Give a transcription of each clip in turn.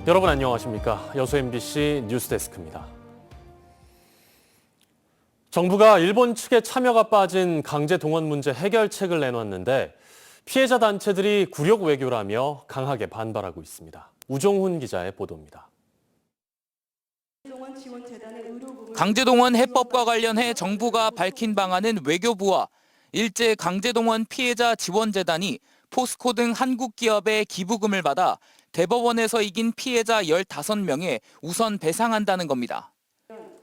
여러분 안녕하십니까? 여수 MBC 뉴스데스크입니다. 정부가 일본 측의 참여가 빠진 강제 동원 문제 해결책을 내놨는데 피해자 단체들이 굴욕 외교라며 강하게 반발하고 있습니다. 우종훈 기자의 보도입니다. 강제동원 해법과 관련해 정부가 밝힌 방안은 외교부와 일제 강제동원 피해자 지원재단이 포스코 등 한국 기업의 기부금을 받아 대법원에서 이긴 피해자 15명에 우선 배상한다는 겁니다.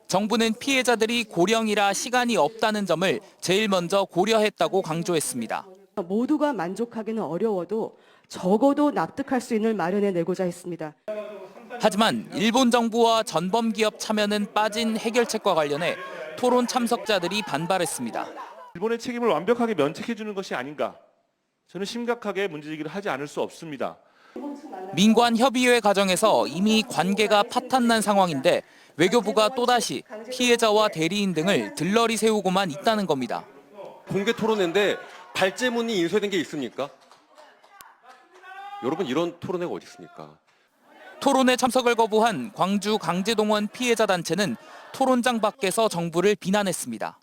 정부는 피해자들이 고령이라 시간이 없다는 점을 제일 먼저 고려했다고 강조했습니다. 모두가 만족하기는 어려워도 적어도 납득할 수 있는 마련해내고자 했습니다. 하지만 일본 정부와 전범 기업 참여는 빠진 해결책과 관련해 토론 참석자들이 반발했습니다. 일본의 책임을 완벽하게 면책해 주는 것이 아닌가. 저는 심각하게 문제제기를 하지 않을 수 없습니다. 민관협의회 과정에서 이미 관계가 파탄난 상황인데 외교부가 또다시 피해자와 대리인 등을 들러리 세우고만 있다는 겁니다. 공개 토론회인데 발제문이 인쇄된 게 있습니까? 여러분 이런 토론회가 어디 있습니까? 토론회 참석을 거부한 광주 강제동원 피해자 단체는 토론장 밖에서 정부를 비난했습니다.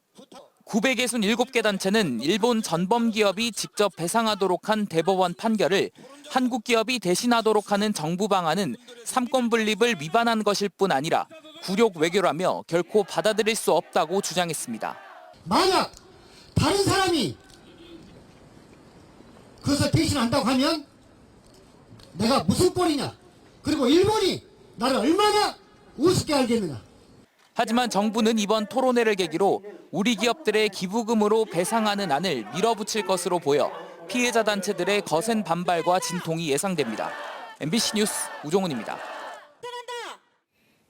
967개 단체는 일본 전범 기업이 직접 배상하도록 한 대법원 판결을 한국 기업이 대신하도록 하는 정부 방안은 삼권 분립을 위반한 것일 뿐 아니라 굴욕 외교라며 결코 받아들일 수 없다고 주장했습니다. 만약 다른 사람이 그것을 대신한다고 하면 내가 무슨 꼴이냐, 그리고 일본이 나를 얼마나 우습게 알겠느냐. 하지만 정부는 이번 토론회를 계기로 우리 기업들의 기부금으로 배상하는 안을 밀어붙일 것으로 보여 피해자 단체들의 거센 반발과 진통이 예상됩니다. MBC 뉴스 우종훈입니다.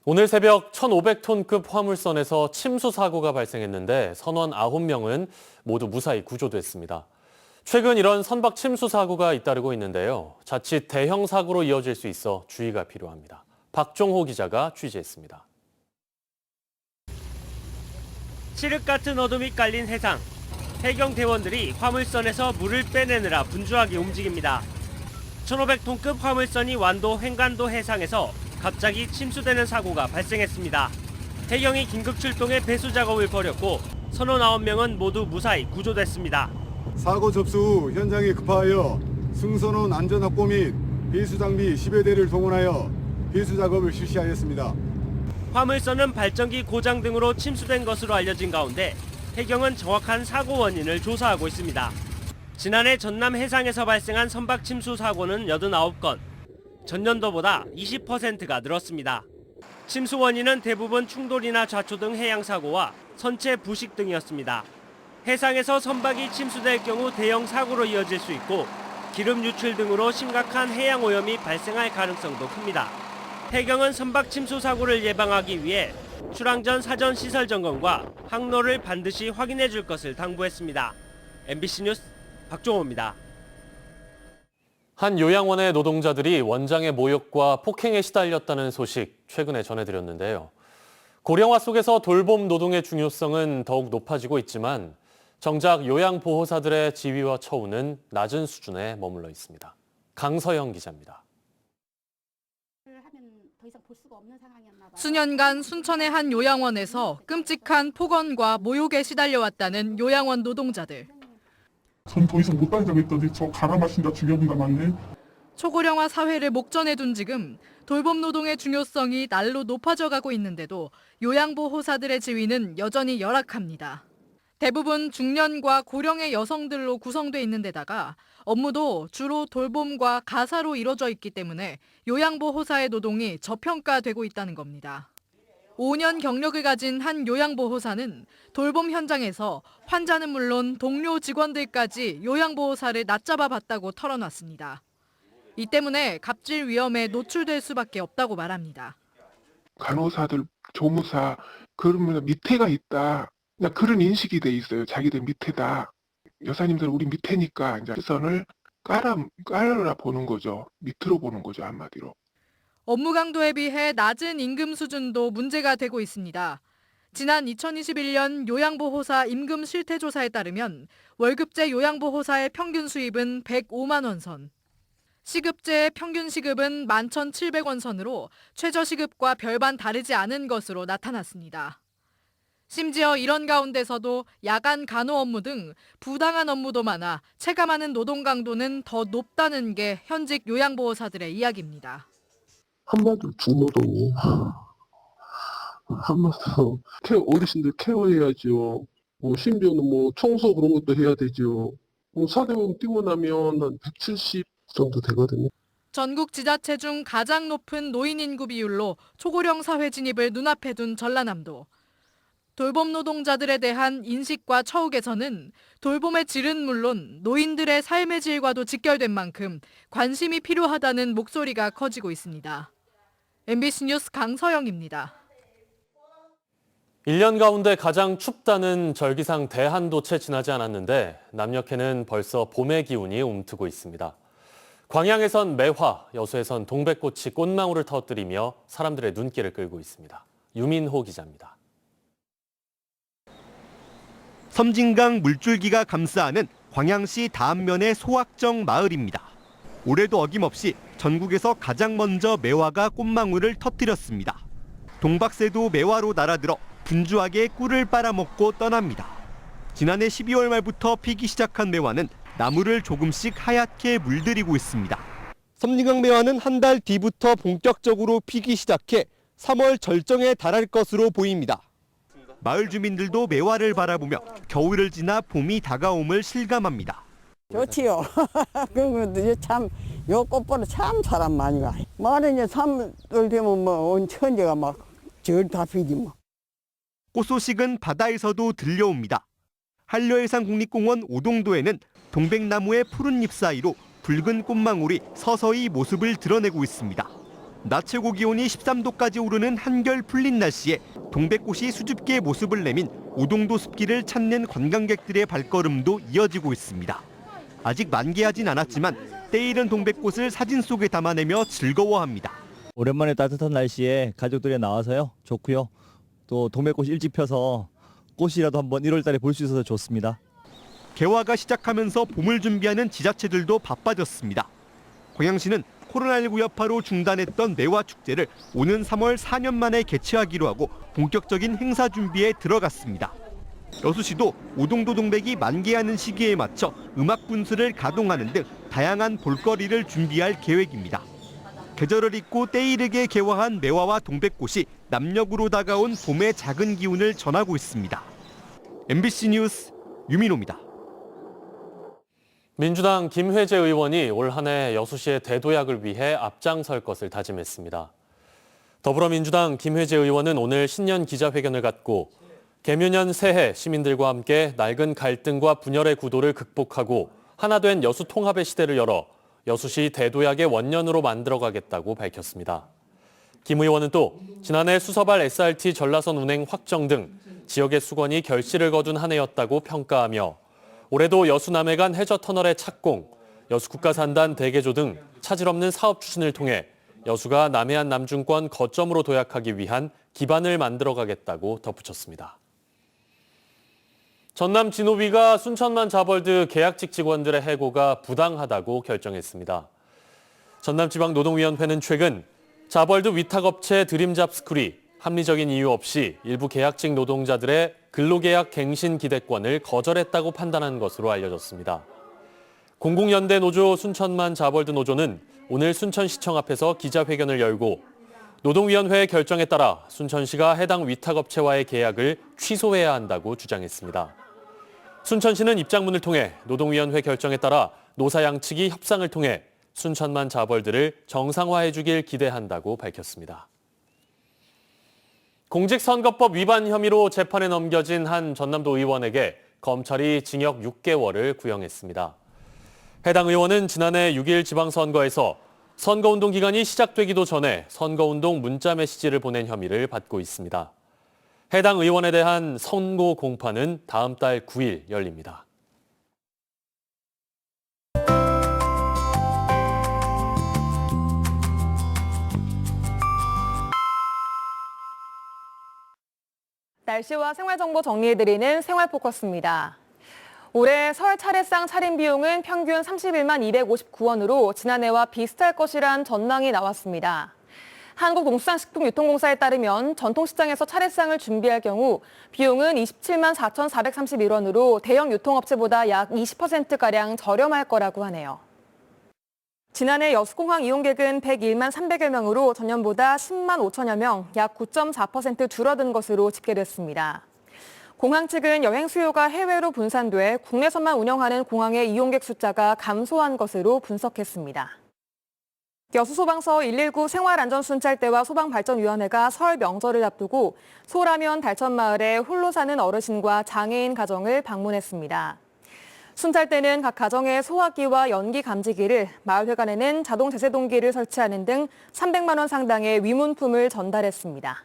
오늘 새벽 1,500톤급 화물선에서 침수 사고가 발생했는데 선원 9명은 모두 무사히 구조됐습니다. 최근 이런 선박 침수 사고가 잇따르고 있는데요. 자칫 대형 사고로 이어질 수 있어 주의가 필요합니다. 박종호 기자가 취재했습니다. 칠흑 같은 어둠이 깔린 해상. 해경 대원들이 화물선에서 물을 빼내느라 분주하게 움직입니다. 1,500톤급 화물선이 완도 횡간도 해상에서 갑자기 침수되는 사고가 발생했습니다. 해경이 긴급 출동해 배수 작업을 벌였고 선원 9명은 모두 무사히 구조됐습니다. 사고 접수 후 현장에 급파하여 승선원 안전 확보 및 배수 장비 10여 대를 동원하여 배수 작업을 실시하였습니다. 화물선은 발전기 고장 등으로 침수된 것으로 알려진 가운데 해경은 정확한 사고 원인을 조사하고 있습니다. 지난해 전남 해상에서 발생한 선박 침수 사고는 89건, 전년도보다 20%가 늘었습니다. 침수 원인은 대부분 충돌이나 좌초 등 해양 사고와 선체 부식 등이었습니다. 해상에서 선박이 침수될 경우 대형 사고로 이어질 수 있고 기름 유출 등으로 심각한 해양 오염이 발생할 가능성도 큽니다. 해경은 선박 침수 사고를 예방하기 위해 출항 전 사전 시설 점검과 항로를 반드시 확인해 줄 것을 당부했습니다. MBC 뉴스 박종호입니다. 한 요양원의 노동자들이 원장의 모욕과 폭행에 시달렸다는 소식 최근에 전해드렸는데요. 고령화 속에서 돌봄 노동의 중요성은 더욱 높아지고 있지만 정작 요양보호사들의 지위와 처우는 낮은 수준에 머물러 있습니다. 강서영 기자입니다. 수년간 순천의 한 요양원에서 끔찍한 폭언과 모욕에 시달려왔다는 요양원 노동자들. 전 더 이상 못 다니자고 했더니 저 갈아 마신다 죽여본다 맞네. 초고령화 사회를 목전에 둔 지금 돌봄 노동의 중요성이 날로 높아져가고 있는데도 요양보호사들의 지위는 여전히 열악합니다. 대부분 중년과 고령의 여성들로 구성돼 있는 데다가 업무도 주로 돌봄과 가사로 이뤄져 있기 때문에 요양보호사의 노동이 저평가되고 있다는 겁니다. 5년 경력을 가진 한 요양보호사는 돌봄 현장에서 환자는 물론 동료 직원들까지 요양보호사를 낮잡아 봤다고 털어놨습니다. 이 때문에 갑질 위험에 노출될 수밖에 없다고 말합니다. 간호사들, 조무사 그러면 밑에가 있다. 그냥 그런 인식이 돼 있어요. 자기들 밑에다. 여사님들 우리 밑에니까 이제 시선을 깔아 보는 거죠. 밑으로 보는 거죠, 한마디로. 업무 강도에 비해 낮은 임금 수준도 문제가 되고 있습니다. 지난 2021년 요양보호사 임금 실태조사에 따르면 월급제 요양보호사의 평균 수입은 105만 원 선. 시급제의 평균 시급은 11,700원 선으로 최저시급과 별반 다르지 않은 것으로 나타났습니다. 심지어 이런 가운데서도 야간 간호 업무 등 부당한 업무도 많아 체감하는 노동 강도는 더 높다는 게 현직 요양보호사들의 이야기입니다. 한마디로 중노동이에요. 한마디로 어르신들 케어해야죠. 심지어는 청소 그런 것도 해야 되죠. 사대보험 뛰고 나면 한 170 정도 되거든요. 전국 지자체 중 가장 높은 노인 인구 비율로 초고령 사회 진입을 눈앞에 둔 전라남도. 돌봄 노동자들에 대한 인식과 처우 개선은 돌봄의 질은 물론 노인들의 삶의 질과도 직결된 만큼 관심이 필요하다는 목소리가 커지고 있습니다. MBC 뉴스 강서영입니다. 1년 가운데 가장 춥다는 절기상 대한도 채 지나지 않았는데 남녘에는 벌써 봄의 기운이 움트고 있습니다. 광양에선 매화, 여수에선 동백꽃이 꽃망울을 터뜨리며 사람들의 눈길을 끌고 있습니다. 유민호 기자입니다. 섬진강 물줄기가 감싸는 광양시 다안면의 소악정 마을입니다. 올해도 어김없이 전국에서 가장 먼저 매화가 꽃망울을 터뜨렸습니다. 동박새도 매화로 날아들어 분주하게 꿀을 빨아먹고 떠납니다. 지난해 12월 말부터 피기 시작한 매화는 나무를 조금씩 하얗게 물들이고 있습니다. 섬진강 매화는 한 달 뒤부터 본격적으로 피기 시작해 3월 절정에 달할 것으로 보입니다. 마을 주민들도 매화를 바라보며 겨울을 지나 봄이 다가옴을 실감합니다. 좋지요. 참, 요 꽃보다 참 사람 많이 가. 말은 이제 3월 되면 온 천지가 막 절 다 피지 뭐. 꽃 소식은 바다에서도 들려옵니다. 한려해상국립공원 오동도에는 동백나무의 푸른 잎 사이로 붉은 꽃망울이 서서히 모습을 드러내고 있습니다. 낮 최고 기온이 13도까지 오르는 한결 풀린 날씨에 동백꽃이 수줍게 모습을 내민 오동도 숲길을 찾는 관광객들의 발걸음도 이어지고 있습니다. 아직 만개하진 않았지만 때이른 동백꽃을 사진 속에 담아내며 즐거워합니다. 오랜만에 따뜻한 날씨에 가족들이 나와서요. 좋고요. 또 동백꽃이 일찍 펴서 꽃이라도 한번 1월 달에 볼 수 있어서 좋습니다. 개화가 시작하면서 봄을 준비하는 지자체들도 바빠졌습니다. 광양시는 코로나19 여파로 중단했던 매화 축제를 오는 3월 4년 만에 개최하기로 하고 본격적인 행사 준비에 들어갔습니다. 여수시도 오동도 동백이 만개하는 시기에 맞춰 음악 분수를 가동하는 등 다양한 볼거리를 준비할 계획입니다. 계절을 잊고 때이르게 개화한 매화와 동백꽃이 남녘으로 다가온 봄의 작은 기운을 전하고 있습니다. MBC 뉴스 유민호입니다. 민주당 김회재 의원이 올 한 해 여수시의 대도약을 위해 앞장설 것을 다짐했습니다. 더불어민주당 김회재 의원은 오늘 신년 기자회견을 갖고 개묘년 새해 시민들과 함께 낡은 갈등과 분열의 구도를 극복하고 하나 된 여수 통합의 시대를 열어 여수시 대도약의 원년으로 만들어가겠다고 밝혔습니다. 김 의원은 또 지난해 수서발 SRT 전라선 운행 확정 등 지역의 수건이 결실을 거둔 한 해였다고 평가하며 올해도 여수 남해간 해저터널의 착공, 여수국가산단 대개조 등 차질 없는 사업 추진을 통해 여수가 남해안 남중권 거점으로 도약하기 위한 기반을 만들어가겠다고 덧붙였습니다. 전남 진호위가 순천만 자벌드 계약직 직원들의 해고가 부당하다고 결정했습니다. 전남지방노동위원회는 최근 자벌드 위탁업체 드림잡스쿨이 합리적인 이유 없이 일부 계약직 노동자들의 근로계약 갱신 기대권을 거절했다고 판단한 것으로 알려졌습니다. 공공연대 노조 순천만 자벌드 노조는 오늘 순천시청 앞에서 기자회견을 열고 노동위원회의 결정에 따라 순천시가 해당 위탁업체와의 계약을 취소해야 한다고 주장했습니다. 순천시는 입장문을 통해 노동위원회 결정에 따라 노사 양측이 협상을 통해 순천만 자벌드를 정상화해 주길 기대한다고 밝혔습니다. 공직선거법 위반 혐의로 재판에 넘겨진 한 전남도 의원에게 검찰이 징역 6개월을 구형했습니다. 해당 의원은 지난해 6일 지방선거에서 선거운동 기간이 시작되기도 전에 선거운동 문자 메시지를 보낸 혐의를 받고 있습니다. 해당 의원에 대한 선고 공판은 다음 달 9일 열립니다. 날씨와 생활정보 정리해드리는 생활포커스입니다. 올해 설 차례상 차림 비용은 평균 31만 259원으로 지난해와 비슷할 것이란 전망이 나왔습니다. 한국농수산식품유통공사에 따르면 전통시장에서 차례상을 준비할 경우 비용은 27만 4,431원으로 대형 유통업체보다 약 20%가량 저렴할 거라고 하네요. 지난해 여수공항 이용객은 101만 300여 명으로 전년보다 10만 5천여 명, 약 9.4% 줄어든 것으로 집계됐습니다. 공항 측은 여행 수요가 해외로 분산돼 국내선만 운영하는 공항의 이용객 숫자가 감소한 것으로 분석했습니다. 여수소방서 119 생활안전순찰대와 소방발전위원회가 설 명절을 앞두고 소라면 달천마을에 홀로 사는 어르신과 장애인 가정을 방문했습니다. 순찰대는 각 가정에 소화기와 연기 감지기를, 마을회관에는 자동 제세동기를 설치하는 등 300만 원 상당의 위문품을 전달했습니다.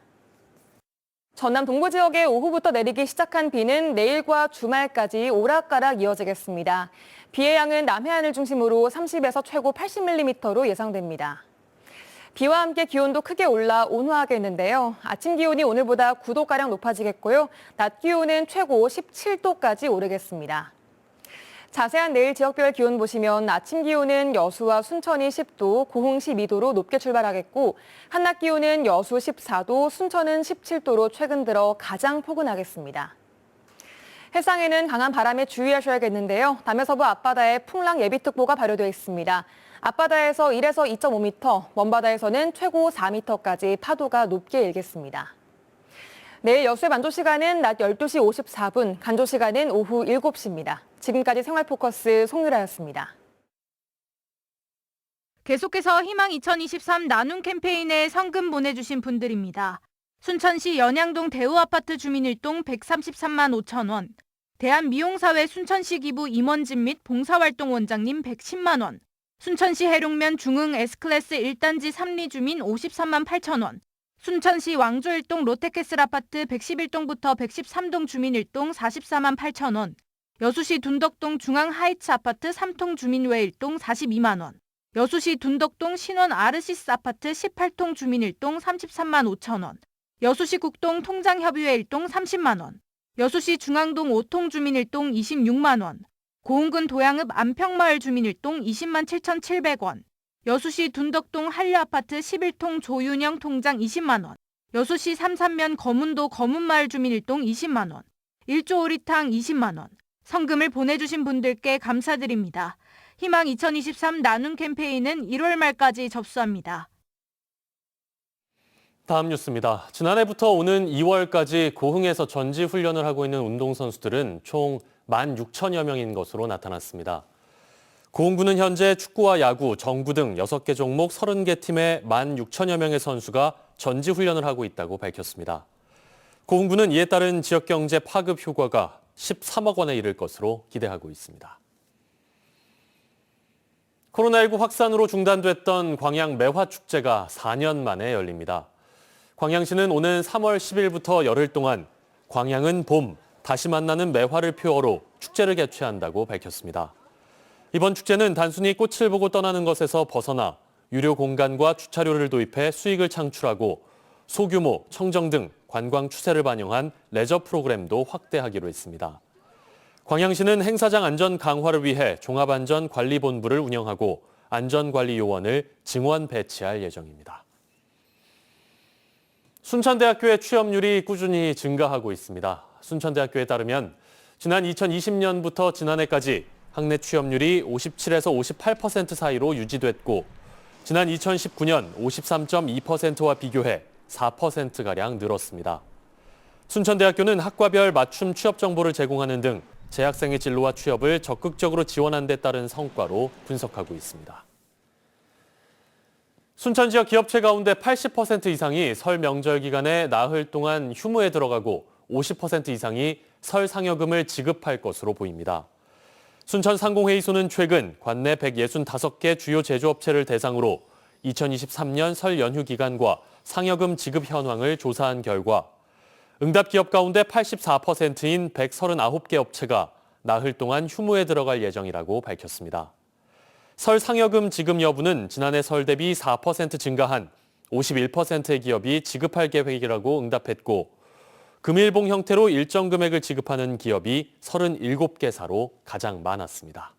전남 동부 지역에 오후부터 내리기 시작한 비는 내일과 주말까지 오락가락 이어지겠습니다. 비의 양은 남해안을 중심으로 30에서 최고 80mm로 예상됩니다. 비와 함께 기온도 크게 올라 온화하겠는데요. 아침 기온이 오늘보다 9도가량 높아지겠고요. 낮 기온은 최고 17도까지 오르겠습니다. 자세한 내일 지역별 기온 보시면 아침 기온은 여수와 순천이 10도, 고흥 12도로 높게 출발하겠고 한낮 기온은 여수 14도, 순천은 17도로 최근 들어 가장 포근하겠습니다. 해상에는 강한 바람에 주의하셔야겠는데요. 남해서부 앞바다에 풍랑 예비특보가 발효되어 있습니다. 앞바다에서 1에서 2.5m, 먼바다에서는 최고 4m까지 파도가 높게 일겠습니다. 내일 여수의 만조 시간은 낮 12시 54분, 간조 시간은 오후 7시입니다. 지금까지 생활포커스 송유라였습니다. 계속해서 희망 2023 나눔 캠페인에 성금 보내주신 분들입니다. 순천시 연양동 대우아파트 주민일동 133만 5천 원, 대한미용사회 순천시 기부 임원진 및 봉사활동 원장님 110만 원, 순천시 해룡면 중흥 S클래스 1단지 3리 주민 53만 8천 원, 순천시 왕조일동 롯데캐슬 아파트 111동부터 113동 주민일동 44만 8천 원, 여수시 둔덕동 중앙 하이츠 아파트 3통 주민외 일동 42만 원, 여수시 둔덕동 신원 아르시스 아파트 18통 주민일동 33만 5천 원, 여수시 국동 통장협의회 일동 30만 원, 여수시 중앙동 5통 주민일동 26만 원, 고흥군 도양읍 안평마을 주민일동 20만 7,700원, 여수시 둔덕동 한려아파트 11통 조윤영 통장 20만 원, 여수시 삼산면 거문도 거문마을 주민일동 20만 원, 1조 오리탕 20만 원, 성금을 보내주신 분들께 감사드립니다. 희망 2023 나눔 캠페인은 1월 말까지 접수합니다. 다음 뉴스입니다. 지난해부터 오는 2월까지 고흥에서 전지훈련을 하고 있는 운동선수들은 총 16,000여 명인 것으로 나타났습니다. 고흥군은 현재 축구와 야구, 정구 등 6개 종목 30개 팀에 16,000여 명의 선수가 전지훈련을 하고 있다고 밝혔습니다. 고흥군은 이에 따른 지역경제 파급 효과가 13억 원에 이를 것으로 기대하고 있습니다. 코로나19 확산으로 중단됐던 광양 매화축제가 4년 만에 열립니다. 광양시는 오는 3월 10일부터 열흘 동안 광양은 봄, 다시 만나는 매화를 표어로 축제를 개최한다고 밝혔습니다. 이번 축제는 단순히 꽃을 보고 떠나는 것에서 벗어나 유료 공간과 주차료를 도입해 수익을 창출하고 소규모, 청정 등 관광 추세를 반영한 레저 프로그램도 확대하기로 했습니다. 광양시는 행사장 안전 강화를 위해 종합안전관리본부를 운영하고 안전관리요원을 증원 배치할 예정입니다. 순천대학교의 취업률이 꾸준히 증가하고 있습니다. 순천대학교에 따르면 지난 2020년부터 지난해까지 학내 취업률이 57에서 58% 사이로 유지됐고 지난 2019년 53.2%와 비교해 4%가량 늘었습니다. 순천대학교는 학과별 맞춤 취업 정보를 제공하는 등 재학생의 진로와 취업을 적극적으로 지원한 데 따른 성과로 분석하고 있습니다. 순천 지역 기업체 가운데 80% 이상이 설 명절 기간에 나흘 동안 휴무에 들어가고 50% 이상이 설 상여금을 지급할 것으로 보입니다. 순천상공회의소는 최근 관내 165개 주요 제조업체를 대상으로 2023년 설 연휴 기간과 상여금 지급 현황을 조사한 결과 응답 기업 가운데 84%인 139개 업체가 나흘 동안 휴무에 들어갈 예정이라고 밝혔습니다. 설 상여금 지급 여부는 지난해 설 대비 4% 증가한 51%의 기업이 지급할 계획이라고 응답했고 금일봉 형태로 일정 금액을 지급하는 기업이 37개사로 가장 많았습니다.